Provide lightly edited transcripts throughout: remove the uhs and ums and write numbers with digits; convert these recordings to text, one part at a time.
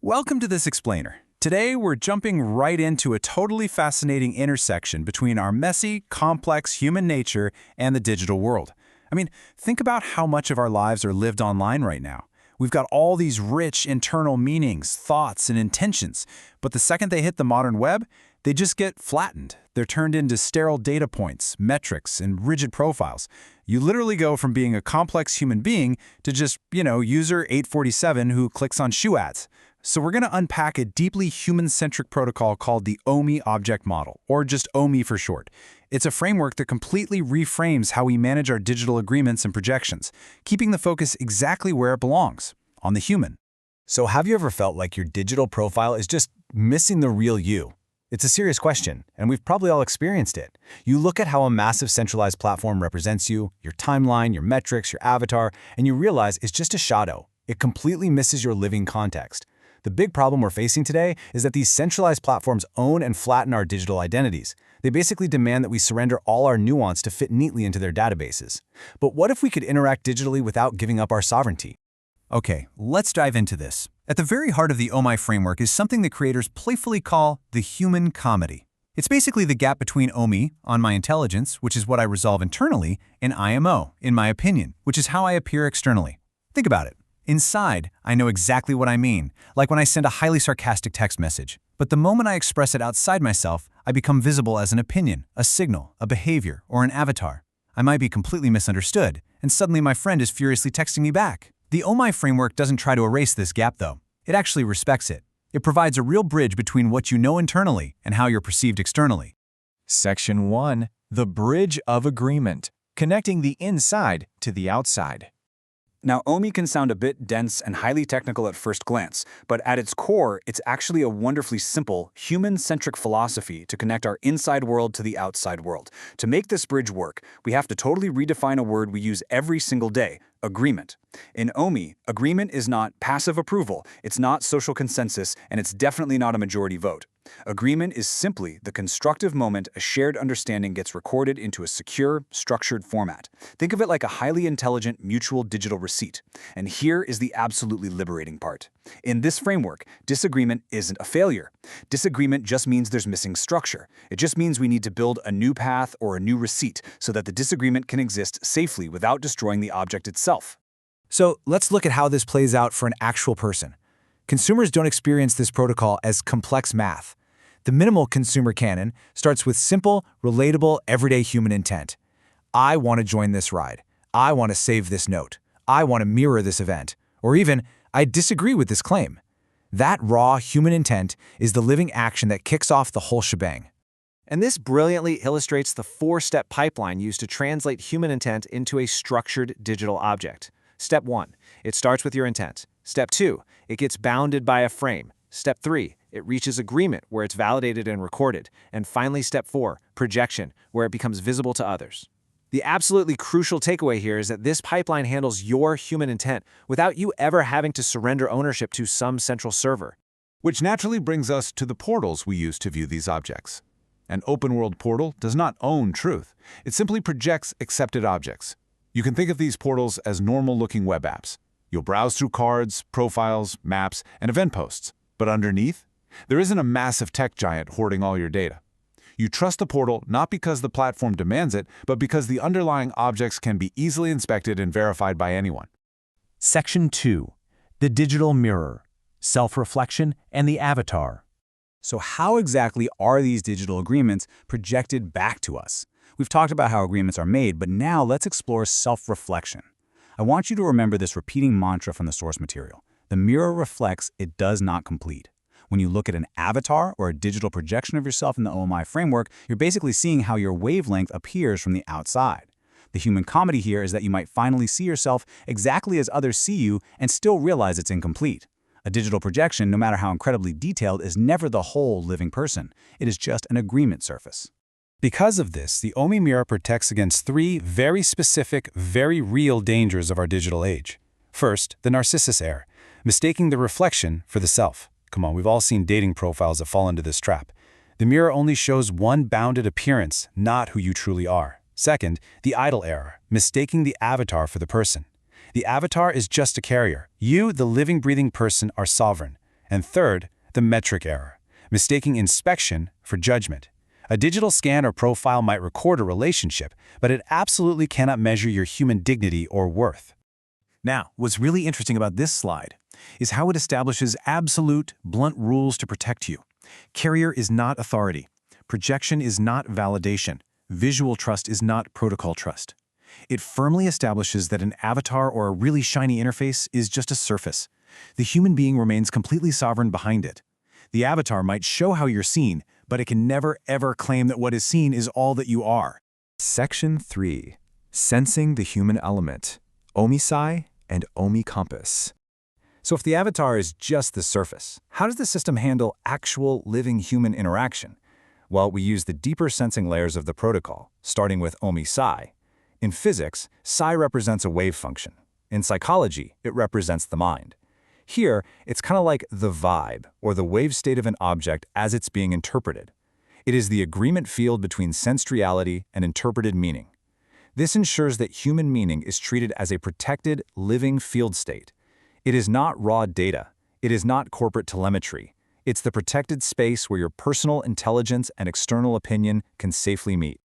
Welcome to this explainer. Today, we're jumping right into a totally fascinating intersection between our messy, complex human nature and the digital world. Think about how much of our lives are lived online right now. We've got all these rich internal meanings, thoughts, and intentions, but the second they hit the modern web, they just get flattened. They're turned into sterile data points, metrics, and rigid profiles. You literally go from being a complex human being to just, user 847 who clicks on shoe ads. So we're going to unpack a deeply human-centric protocol called the OMI Object Model, or just OMI for short. It's a framework that completely reframes how we manage our digital agreements and projections, keeping the focus exactly where it belongs, on the human. So have you ever felt like your digital profile is just missing the real you? It's a serious question, and we've probably all experienced it. You look at how a massive centralized platform represents you, your timeline, your metrics, your avatar, and you realize it's just a shadow. It completely misses your living context. The big problem we're facing today is that these centralized platforms own and flatten our digital identities. They basically demand that we surrender all our nuance to fit neatly into their databases. But what if we could interact digitally without giving up our sovereignty? Okay, let's dive into this. At the very heart of the OMI framework is something the creators playfully call the human comedy. It's basically the gap between OMI, on my intelligence, which is what I resolve internally, and IMO, in my opinion, which is how I appear externally. Think about it. Inside, I know exactly what I mean, like when I send a highly sarcastic text message. But the moment I express it outside myself, I become visible as an opinion, a signal, a behavior, or an avatar. I might be completely misunderstood, and suddenly my friend is furiously texting me back. The OMI framework doesn't try to erase this gap, though. It actually respects it. It provides a real bridge between what you know internally and how you're perceived externally. Section 1. The Bridge of Agreement, connecting the inside to the outside. Now, OMI can sound a bit dense and highly technical at first glance, but at its core, it's actually a wonderfully simple, human-centric philosophy to connect our inside world to the outside world. To make this bridge work, we have to totally redefine a word we use every single day: agreement. In OMI, agreement is not passive approval, it's not social consensus, and it's definitely not a majority vote. Agreement is simply the constructive moment a shared understanding gets recorded into a secure, structured format. Think of it like a highly intelligent mutual digital receipt. And here is the absolutely liberating part. In this framework, disagreement isn't a failure. Disagreement just means there's missing structure. It just means we need to build a new path or a new receipt so that the disagreement can exist safely without destroying the object itself. So let's look at how this plays out for an actual person. Consumers don't experience this protocol as complex math. The minimal consumer canon starts with simple, relatable, everyday human intent. I want to join this ride. I want to save this note. I want to mirror this event. Or even, I disagree with this claim. That raw human intent is the living action that kicks off the whole shebang. And this brilliantly illustrates the four-step pipeline used to translate human intent into a structured digital object. Step 1. It starts with your intent. Step 2. It gets bounded by a frame. Step 3. It reaches agreement, where it's validated and recorded. And finally, Step 4. Projection, where it becomes visible to others. The absolutely crucial takeaway here is that this pipeline handles your human intent without you ever having to surrender ownership to some central server. Which naturally brings us to the portals we use to view these objects. An open-world portal does not own truth. It simply projects accepted objects. You can think of these portals as normal-looking web apps. You'll browse through cards, profiles, maps, and event posts. But underneath, there isn't a massive tech giant hoarding all your data. You trust the portal not because the platform demands it, but because the underlying objects can be easily inspected and verified by anyone. Section 2. The digital mirror, self-reflection, and the avatar. So how exactly are these digital agreements projected back to us? We've talked about how agreements are made, but now let's explore self-reflection. I want you to remember this repeating mantra from the source material. The mirror reflects, it does not complete. When you look at an avatar or a digital projection of yourself in the OMI framework, you're basically seeing how your wavelength appears from the outside. The human comedy here is that you might finally see yourself exactly as others see you and still realize it's incomplete. A digital projection, no matter how incredibly detailed, is never the whole living person. It is just an agreement surface. Because of this, the OMI mirror protects against three very specific, very real dangers of our digital age. First, the narcissus error, mistaking the reflection for the self. Come on, we've all seen dating profiles that fall into this trap. The mirror only shows one bounded appearance, not who you truly are. Second, the idol error, mistaking the avatar for the person. The avatar is just a carrier. You, the living, breathing person, are sovereign. And third, the metric error, mistaking inspection for judgment. A digital scan or profile might record a relationship, but it absolutely cannot measure your human dignity or worth. Now, what's really interesting about this slide is how it establishes absolute, blunt rules to protect you. Carrier is not authority. Projection is not validation. Visual trust is not protocol trust. It firmly establishes that an avatar or a really shiny interface is just a surface. The human being remains completely sovereign behind it. The avatar might show how you're seen, but it can never ever claim that what is seen is all that you are. Section 3. Sensing the human element. OmiSci and OmiCompass. So if the avatar is just the surface, how does the system handle actual living human interaction? Well, we use the deeper sensing layers of the protocol, starting with OmiSci. In physics, psi represents a wave function. In psychology, it represents the mind. Here, it's kind of like the vibe, or the wave state of an object as it's being interpreted. It is the agreement field between sensed reality and interpreted meaning. This ensures that human meaning is treated as a protected, living field state. It is not raw data. It is not corporate telemetry. It's the protected space where your personal intelligence and external opinion can safely meet.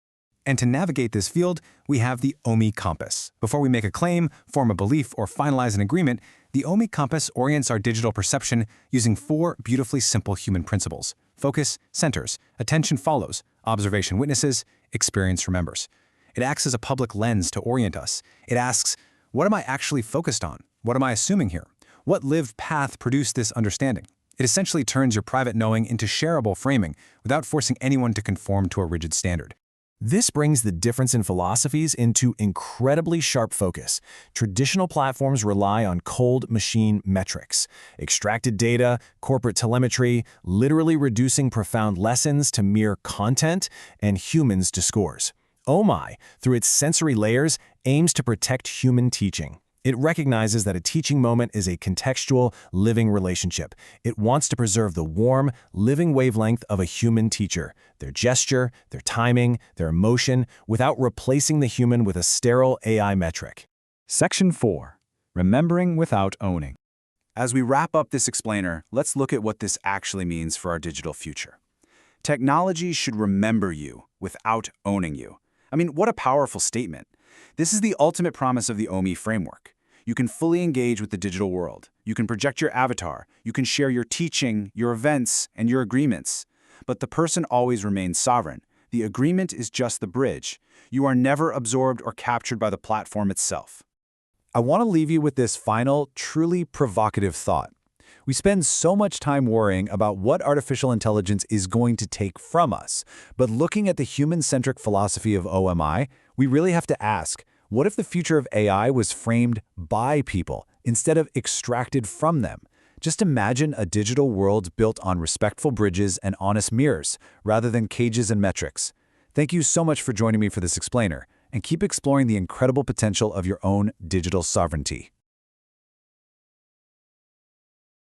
And to navigate this field, we have the OmiCompass. Before we make a claim, form a belief, or finalize an agreement, the OmiCompass orients our digital perception using 4 beautifully simple human principles: focus centers, attention follows, observation witnesses, experience remembers. It acts as a public lens to orient us. It asks, what am I actually focused on? What am I assuming here? What lived path produced this understanding? It essentially turns your private knowing into shareable framing without forcing anyone to conform to a rigid standard. This brings the difference in philosophies into incredibly sharp focus. Traditional platforms rely on cold machine metrics, extracted data, corporate telemetry, literally reducing profound lessons to mere content and humans to scores. OMI, through its sensory layers, aims to protect human teaching. It recognizes that a teaching moment is a contextual, living relationship. It wants to preserve the warm, living wavelength of a human teacher, their gesture, their timing, their emotion, without replacing the human with a sterile AI metric. Section 4. Remembering without owning. As we wrap up this explainer, let's look at what this actually means for our digital future. Technology should remember you without owning you. I mean, what a powerful statement. This is the ultimate promise of the OMI framework. You can fully engage with the digital world. You can project your avatar. You can share your teaching, your events, and your agreements. But the person always remains sovereign. The agreement is just the bridge. You are never absorbed or captured by the platform itself. I want to leave you with this final, truly provocative thought. We spend so much time worrying about what artificial intelligence is going to take from us. But looking at the human-centric philosophy of OMI, we really have to ask, what if the future of AI was framed by people instead of extracted from them? Just imagine a digital world built on respectful bridges and honest mirrors, rather than cages and metrics. Thank you so much for joining me for this explainer, and keep exploring the incredible potential of your own digital sovereignty.